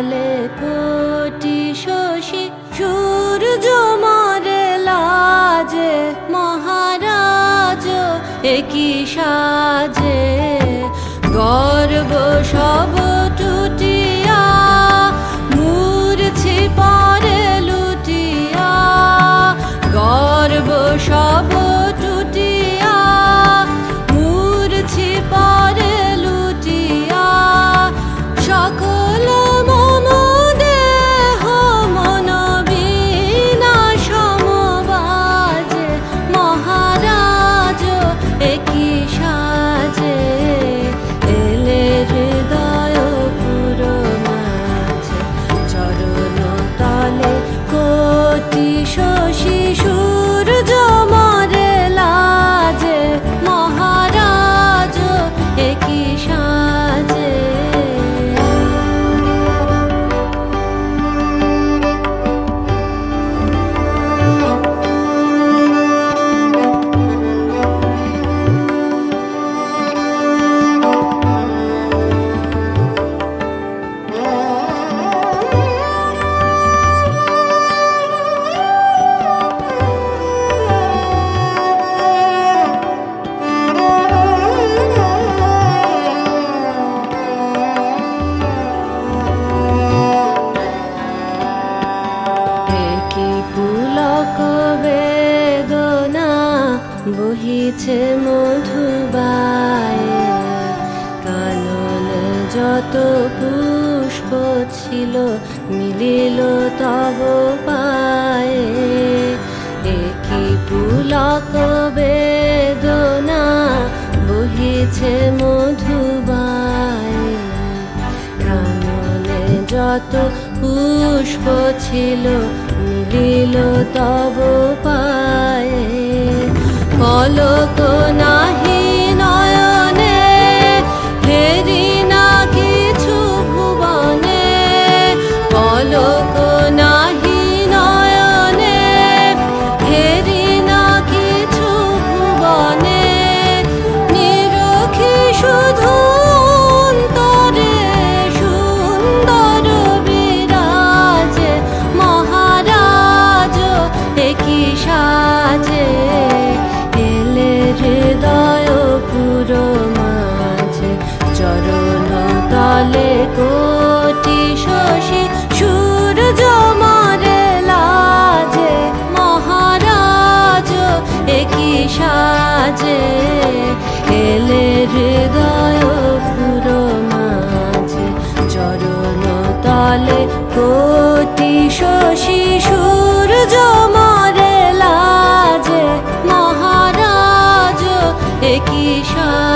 তলে কোটি শশী সূর্য মরে লাজে মহারাজ একই সাজে গর্ব সব টুটিয়া মূর্ছি পরে লুটিয়া গর্ব সব টুটিয়া মূর্ছি পরে লুটিয়া সকল মম দেহ মন বিনাশ সমবাজে মহারাজ একই সাজে এলে হৃদয় পুর মাঝে চরণ তলে কোটি শশী সূর্য মরে লাজে মহারাজ একই সাজে পুলক বেদনা বহিছে মধুবায়ে কানন যত পুষ্প ছিল মিলিল তব পায়ে একই পুলক বেদনা বহিছে মধুবায়ে কাননে যত পুষ্প ছিল মিলিল তব পায়ে পলক নাহি নয়নে হেরি না কিছু ভুবনে পলক নাহি নয়নে হেরি না কিছু ভুবনে নিরখি শুধু অন্তরে সুন্দর বিরাজে মহারাজ একই সাজে এলে হৃদয় পুর মাঝে চরণ তলে কোটি শশী সূর্য মরে লাজে মহারাজ একই সাজে এলে হৃদয় পুর মাঝে চরণ তলে কোটি শশী সূর্য মরে লাজে মহারাজ একই সাজে।